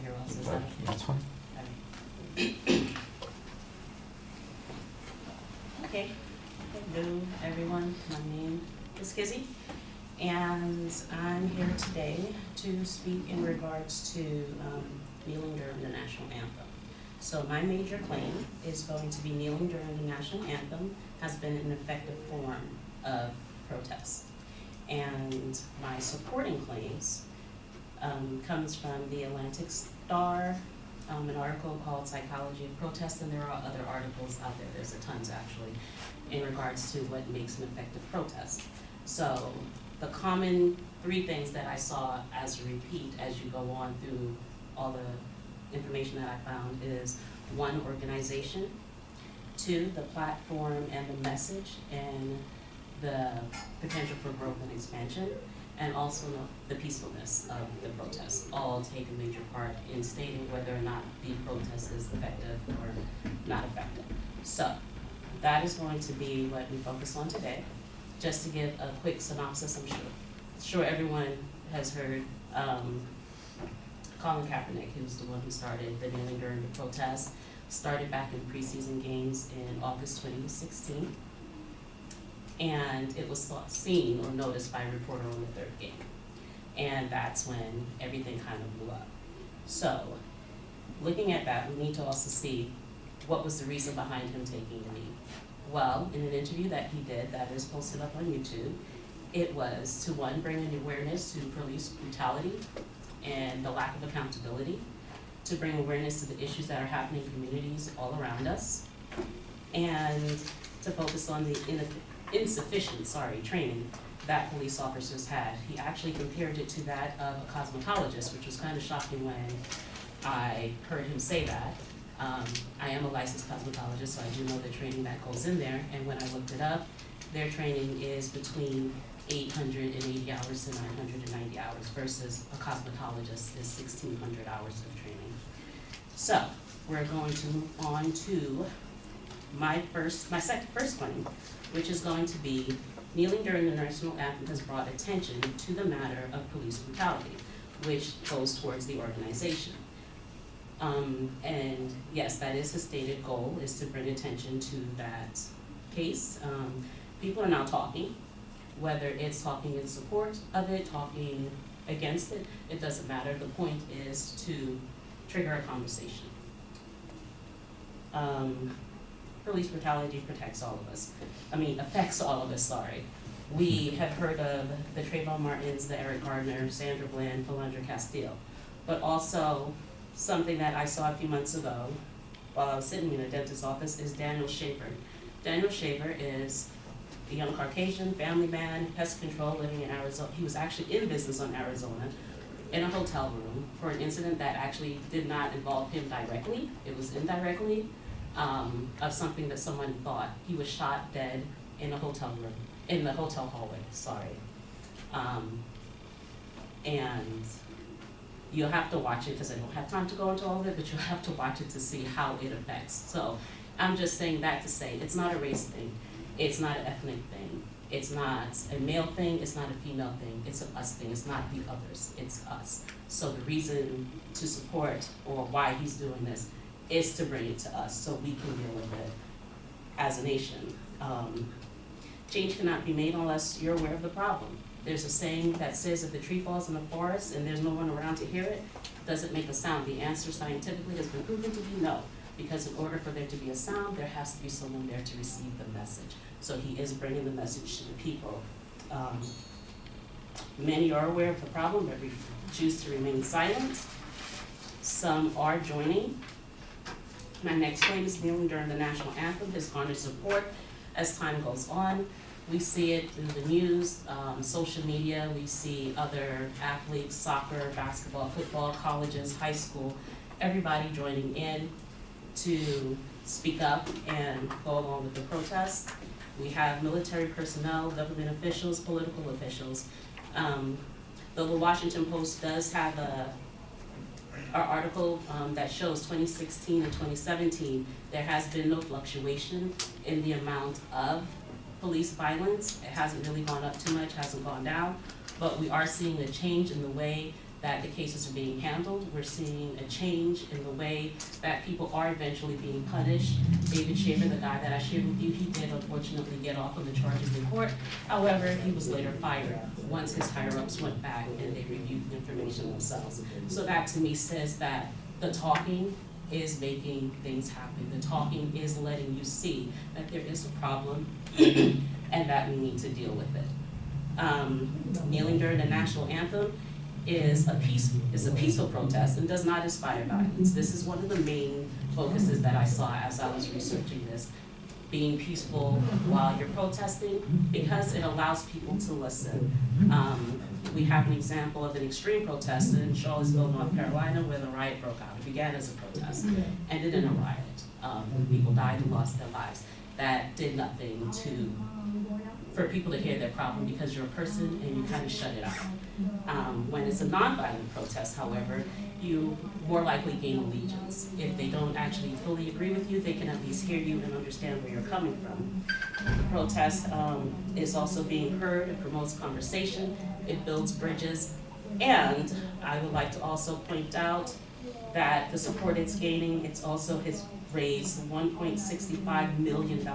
here also, is that okay? That's fine. Okay, hello everyone, my name is Kizzy, and I'm here today to speak in regards to kneeling during the national anthem. So my major claim is going to be kneeling during the national anthem has been an effective form of protest. And my supporting claims comes from the Atlantic Star, an article called Psychology of Protest, and there are other articles out there, there's a tons actually, in regards to what makes an effective protest. So the common three things that I saw as a repeat as you go on through all the information that I found is 1, organization, 2, the platform and the message and the potential for growth and expansion, and also the peacefulness of the protest all take a major part in stating whether or not the protest is effective or not effective. So that is going to be what we focus on today. Just to give a quick synopsis, I'm sure everyone has heard Colin Kaepernick, who's the one who started the kneeling during the protest, started back in preseason games in August 2016. And it was seen or noticed by a reporter on the 3rd game. And that's when everything kind of blew up. So, looking at that, we need to also see what was the reason behind him taking the knee. Well, in an interview that he did that is posted up on YouTube, it was to 1, bring an awareness to police brutality and the lack of accountability, to bring awareness to the issues that are happening in communities all around us, and to focus on the insufficient training that police officers had. He actually compared it to that of a cosmetologist, which was kind of shocking when I heard him say that. I am a licensed cosmetologist, so I do know the training that goes in there, and when I looked it up, their training is between 880 hours to 990 hours versus a cosmetologist is 1,600 hours of training. So we're going to move on to my first claim, which is going to be kneeling during the national anthem has brought attention to the matter of police brutality, which goes towards the organization. And yes, that is his stated goal, is to bring attention to that case. People are now talking, whether it's talking in support of it, talking against it, it doesn't matter. The point is to trigger a conversation. Police brutality affects all of us, sorry. We have heard of the Trayvon Martins, the Eric Gardner, Sandra Bland, Philandra Castile, but also something that I saw a few months ago while I was sitting in a dentist's office is Daniel Shaver. Daniel Shaver is a young Caucasian family man, pest control, living in Arizona. He was actually in business on Arizona in a hotel room for an incident that actually did not involve him directly. It was indirectly. Of something that someone thought. He was shot dead in a hotel room, in the hotel hallway, sorry. And you'll have to watch it because I don't have time to go into all of it, but you'll have to watch it to see how it affects. So I'm just saying that to say it's not a race thing, it's not an ethnic thing, it's not a male thing, it's not a female thing, it's an us thing, it's not the others, it's us. So the reason to support or why he's doing this is to bring it to us so we can deal with it as a nation. Change cannot be made unless you're aware of the problem. There's a saying that says if the tree falls in the forest and there's no one around to hear it, does it make a sound? The answer scientifically has been proven to be no, because in order for there to be a sound, there has to be someone there to receive the message. So he is bringing the message to the people. Many are aware of the problem, but choose to remain silent. Some are joining. My next claim is kneeling during the national anthem has garnered support as time goes on. We see it through the news, social media. We see other athletes, soccer, basketball, football, colleges, high school, everybody joining in to speak up and go along with the protest. We have military personnel, government officials, political officials. The Washington Post does have our article that shows 2016 and 2017, there has been no fluctuation in the amount of police violence. It hasn't really gone up too much, hasn't gone down, but we are seeing a change in the way that the cases are being handled. We're seeing a change in the way that people are eventually being punished. David Shaver, the guy that I shared with you, he did unfortunately get off on the charges in court. However, he was later fired once his higher-ups went back and they reviewed the information themselves. So that to me says that the talking is making things happen. The talking is letting you see that there is a problem and that we need to deal with it. Kneeling during the national anthem is a peaceful protest and does not inspire violence. This is one of the main focuses that I saw as I was researching this. Being peaceful while you're protesting, because it allows people to listen. We have an example of an extreme protest in Charlottesville, North Carolina, where the riot broke out. It began as a protest, ended in a riot. People died and lost their lives. That did nothing for people to hear their problem because you're a person and you kind of shut it out. When it's a nonviolent protest, however, you more likely gain allegiance. If they don't actually fully agree with you, they can at least hear you and understand where you're coming from. The protest is also being heard. It promotes conversation. It builds bridges. And I would like to also point out that the support it's gaining, it's also has raised $1.65 million.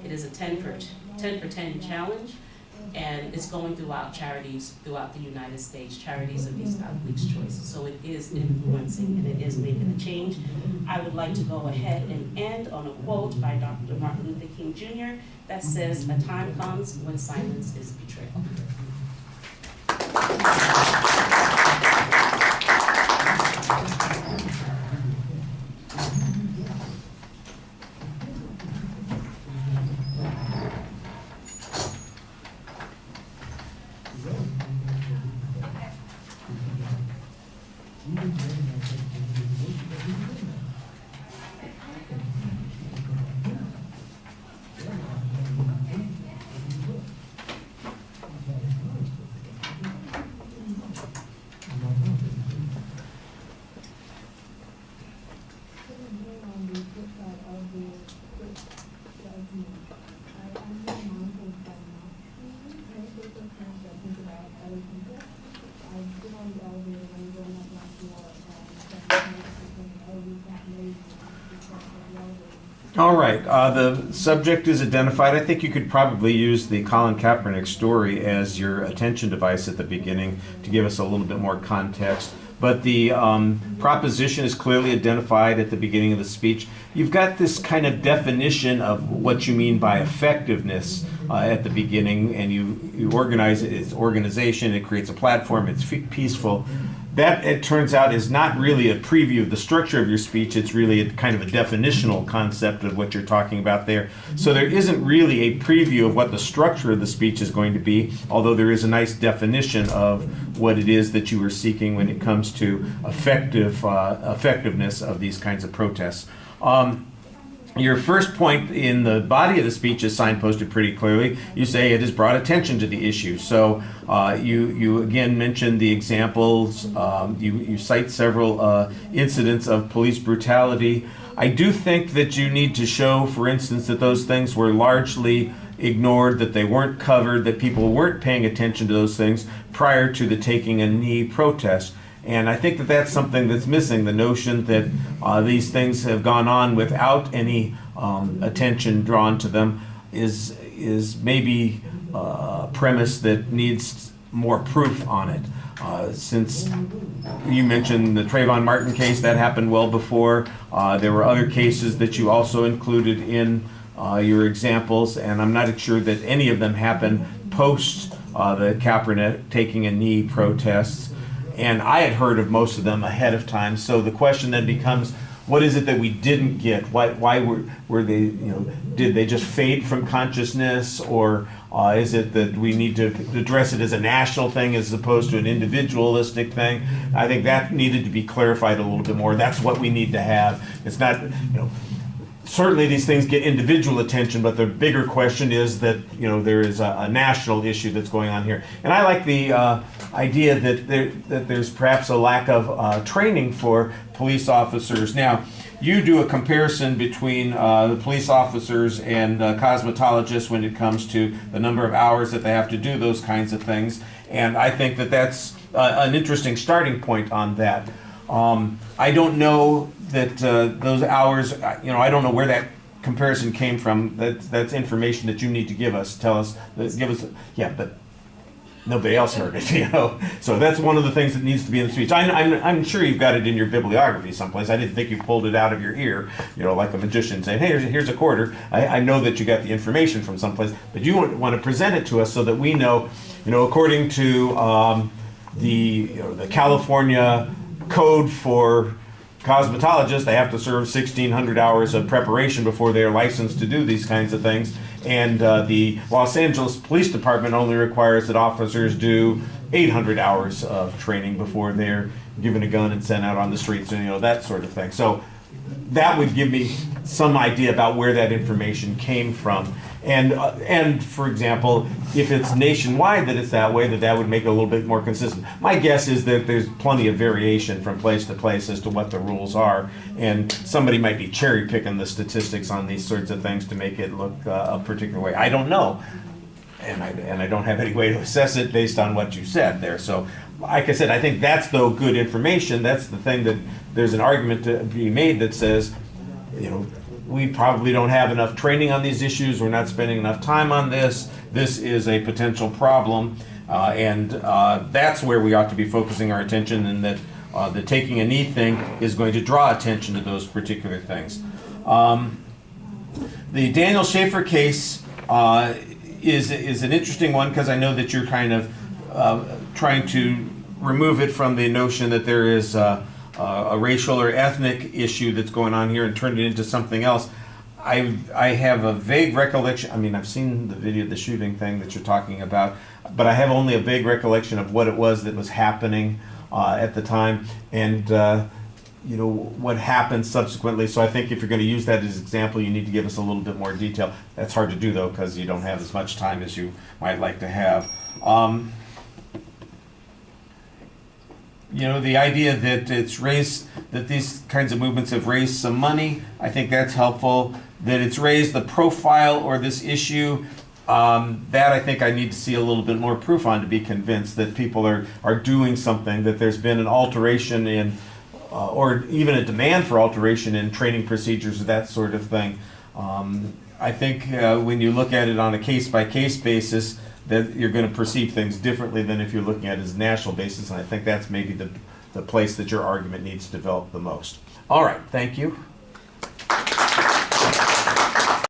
It is a 10 for 10 challenge, and it's going throughout charities throughout the United States, charities of these athletes' choice. So it is influencing and it is making a change. I would like to go ahead and end on a quote by Dr. Martin Luther King Jr. that says, "A time comes when silence is betrayal." All right, the subject is identified. I think you could probably use the Colin Kaepernick story as your attention device at the beginning to give us a little bit more context. But the proposition is clearly identified at the beginning of the speech. You've got this kind of definition of what you mean by effectiveness at the beginning, and you organize it. It's organization, it creates a platform, it's peaceful. That, it turns out, is not really a preview of the structure of your speech. It's really a kind of a definitional concept of what you're talking about there. So there isn't really a preview of what the structure of the speech is going to be, although there is a nice definition of what it is that you were seeking when it comes to effectiveness of these kinds of protests. Your first point in the body of the speech is signposted pretty clearly. You say it has brought attention to the issue. So you again mentioned the examples. You cite several incidents of police brutality. I do think that you need to show, for instance, that those things were largely ignored, that they weren't covered, that people weren't paying attention to those things prior to the taking a knee protest. And I think that that's something that's missing, the notion that these things have gone on without any attention drawn to them is maybe a premise that needs more proof on it. Since you mentioned the Trayvon Martin case, that happened well before. There were other cases that you also included in your examples, and I'm not sure that any of them happened post the Kaepernick taking a knee protests. And I had heard of most of them ahead of time. So the question then becomes, what is it that we didn't get? Why were they, did they just fade from consciousness? Or is it that we need to address it as a national thing as opposed to an individualistic thing? I think that needed to be clarified a little bit more. That's what we need to have. It's not, certainly these things get individual attention, but the bigger question is that there is a national issue that's going on here. And I like the idea that there's perhaps a lack of training for police officers. Now, you do a comparison between the police officers and cosmetologists when it comes to the number of hours that they have to do those kinds of things. And I think that that's an interesting starting point on that. I don't know that those hours, I don't know where that comparison came from. That's information that you need to give us, tell us, give us, yeah, but nobody else heard it, So that's one of the things that needs to be in the speech. I'm sure you've got it in your bibliography someplace. I didn't think you pulled it out of your ear, like a magician saying, hey, here's a quarter. I know that you got the information from someplace, but you want to present it to us so that we know, according to the California Code for cosmetologists, they have to serve 1,600 hours of preparation before they are licensed to do these kinds of things. And the Los Angeles Police Department only requires that officers do 800 hours of training before they're given a gun and sent out on the streets, and that sort of thing. So that would give me some idea about where that information came from. And for example, if it's nationwide that it's that way, that would make it a little bit more consistent. My guess is that there's plenty of variation from place to place as to what the rules are, and somebody might be cherry picking the statistics on these sorts of things to make it look a particular way. I don't know, and I don't have any way to assess it based on what you said there. So, like I said, I think that's though good information. That's the thing that there's an argument to be made that says, we probably don't have enough training on these issues. We're not spending enough time on this. This is a potential problem, and that's where we ought to be focusing our attention, and that the taking a knee thing is going to draw attention to those particular things. The Daniel Schaefer case is an interesting one, because I know that you're kind of trying to remove it from the notion that there is a racial or ethnic issue that's going on here and turn it into something else. I have a vague recollection. I mean, I've seen the video, the shooting thing that you're talking about, but I have only a vague recollection of what it was that was happening at the time, and what happened subsequently. So I think if you're going to use that as an example, you need to give us a little bit more detail. That's hard to do though, because you don't have as much time as you might like to have. The idea that that these kinds of movements have raised some money, I think that's helpful. That it's raised the profile or this issue, that I think I need to see a little bit more proof on to be convinced that people are doing something, that there's been an alteration in, or even a demand for alteration in training procedures, that sort of thing. I think when you look at it on a case-by-case basis, that you're going to perceive things differently than if you're looking at it as a national basis, and I think that's maybe the place that your argument needs to develop the most. All right, thank you.